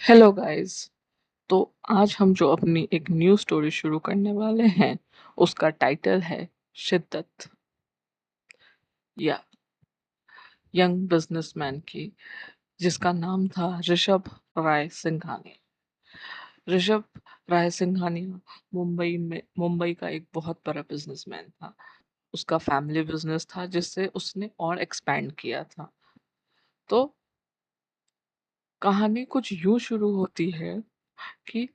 Hello guys. तो आज हम जो अपनी एक न्यू स्टोरी शुरू करने वाले हैं उसका टाइटल है शिद्दत या यंग बिजनेसमैन की, जिसका नाम था ऋषभ राय सिंघानिया। ऋषभ राय सिंघानिया मुंबई का एक बहुत बड़ा बिजनेसमैन था। उसका फैमिली बिजनेस था जिससे उसने और एक्सपैंड किया था। तो कहानी कुछ यूं शुरू होती है कि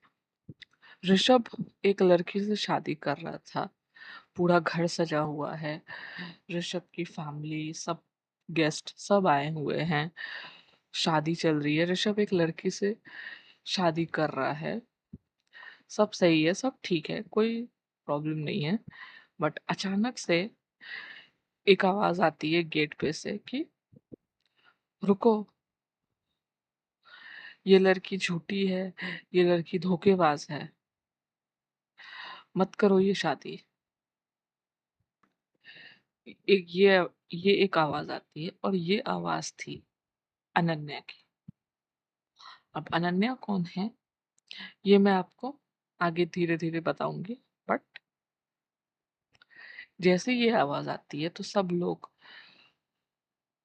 ऋषभ एक लड़की से शादी कर रहा था। पूरा घर सजा हुआ है। ऋषभ की फैमिली सब गेस्ट सब आए हुए हैं। शादी चल रही है। ऋषभ एक लड़की से शादी कर रहा है। सब सही है, सब ठीक है, कोई प्रॉब्लम नहीं है। बट अचानक से एक आवाज आती है गेट पे से कि रुको, ये लड़की झूठी है, ये लड़की धोखेबाज है, मत करो ये शादी। एक ये एक आवाज आती है और ये आवाज थी अनन्या की। अब अनन्या कौन है ये मैं आपको आगे धीरे धीरे बताऊंगी। बट जैसे ये आवाज आती है तो सब लोग,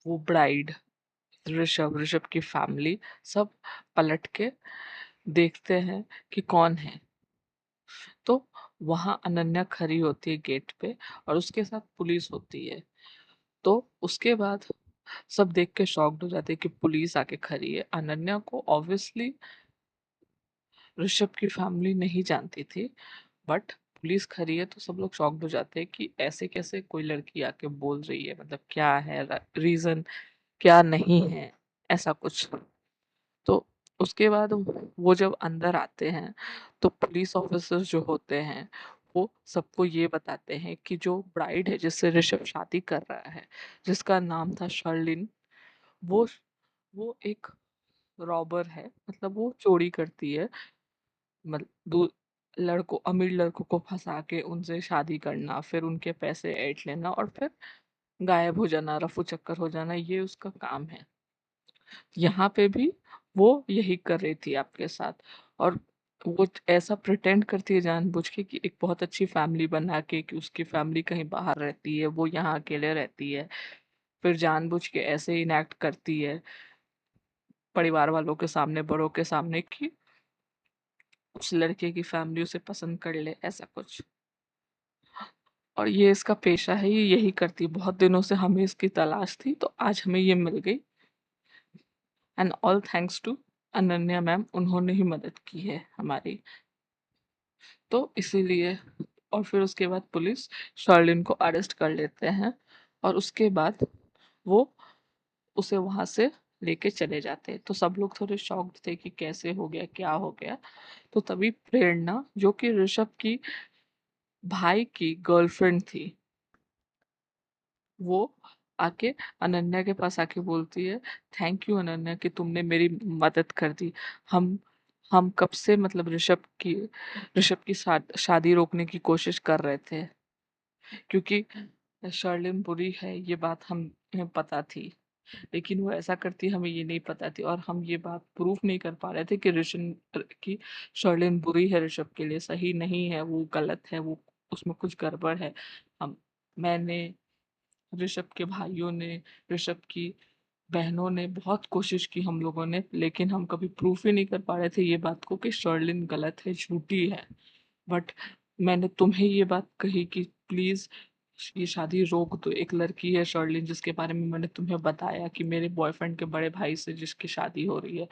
वो ब्राइड, ऋषभ की फैमिली, सब पलट के देखते हैं कि कौन है। तो वहां अनन्या खड़ी होती है गेट पे और उसके साथ पुलिस होती है। तो उसके बाद सब देख के शॉक्ड हो जाते हैं कि पुलिस आके खड़ी है। अनन्या को ऑब्वियसली ऋषभ की फैमिली नहीं जानती थी। बट पुलिस खड़ी है तो सब लोग शॉक्ड हो जाते हैं कि ऐसे कैसे कोई लड़की आके बोल रही है, मतलब क्या है रीजन, क्या नहीं है, ऐसा कुछ। तो उसके बाद वो जब अंदर आते हैं तो पुलिस ऑफिसर्स जो होते हैं वो सबको ये बताते हैं कि जो ब्राइड है जिससे ऋषभ शादी कर रहा है, जिसका नाम था शर्लिन, वो वो एक रॉबर है, मतलब वो चोरी करती है। मतलब लड़कों, अमीर लड़कों को फंसा के उनसे शादी करना, फिर उनके पैसे ऐंठ लेना और फिर गायब हो जाना, रफू चक्कर हो जाना, ये उसका काम है। यहाँ पे भी वो यही कर रही थी आपके साथ। और वो ऐसा प्रिटेंड करती है जानबूझ के कि एक बहुत अच्छी फैमिली बना के कि उसकी फैमिली कहीं बाहर रहती है, वो यहाँ अकेले रहती है। फिर जानबूझ के ऐसे इनैक्ट करती है परिवार वालों के सामने, बड़ों के सामने, कि उस लड़के की फैमिली उसे पसंद कर ले, ऐसा कुछ। और ये इसका पेशा है, ये यही करती है। बहुत दिनों से हमें इसकी तलाश थी तो आज हमें ये मिल गई। And all thanks to Ananya ma'am, उन्होंने ही मदद की है हमारी। तो इसीलिए, और फिर उसके बाद पुलिस शर्लिन को अरेस्ट कर लेते हैं और उसके बाद वो उसे वहां से लेके चले जाते हैं। तो सब लोग थोड़े शॉक्ड थे कि कैसे हो गया, क्या हो गया। तो तभी प्रेरणा, जो कि ऋषभ की भाई की गर्लफ्रेंड थी, वो आके अनन्या के पास आके बोलती है, थैंक यू अनन्या कि तुमने मेरी मदद कर दी। हम हम कब से, मतलब ऋषभ की शादी रोकने की कोशिश कर रहे थे, क्योंकि शर्लिन बुरी है ये बात हमें पता थी, लेकिन वो ऐसा करती हमें ये नहीं पता थी। और हम ये बात प्रूफ नहीं कर पा रहे थे कि की शर्लिन बुरी है, ऋषभ के लिए सही नहीं है, वो गलत है, वो उसमें कुछ गड़बड़ है। हम मैंने, ऋषभ के भाइयों ने, ऋषभ की बहनों ने बहुत कोशिश की हम लोगों ने, लेकिन हम कभी प्रूफ ही नहीं कर पा रहे थे ये बात को कि शर्लिन गलत है, झूठी है। बट मैंने तुम्हें ये बात कही कि प्लीज ये शादी रोक दो। एक लड़की है शर्लिन जिसके बारे में मैंने तुम्हें बताया कि मेरे बॉयफ्रेंड के बड़े भाई से जिसकी शादी हो रही है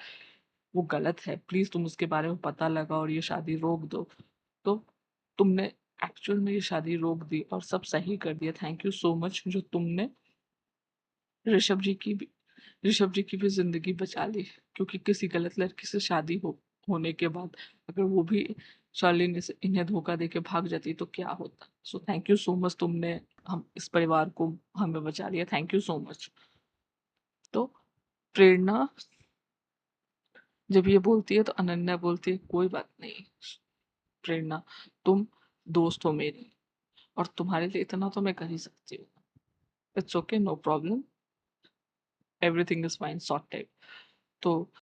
वो गलत है, प्लीज तुम उसके बारे में पता लगाओ और ये शादी रोक दो। तो तुमने एक्चुअल में ये शादी रोक दी और सब सही कर दिया। थैंक यू सो मच जो तुमने ऋषभ जी की भी ऋषभ जी की भी जिंदगी बचा ली। क्योंकि किसी गलत लड़की से शादी होने के बाद अगर वो भी शार्लिन इन्हें धोखा देके भाग जाती तो क्या होता। So thank you so much, तुमने हम इस परिवार को हमें बचा लिया, थैंक यू सो मच। तो प्रेरणा जब ये बोलती है तो अनन्या बोलती है, कोई बात नहीं प्रेरणा, तुम दोस्त हो मेरी और तुम्हारे लिए इतना तो मैं कर ही सकती हूँ। It's okay, no problem, everything is fine, sorted. तो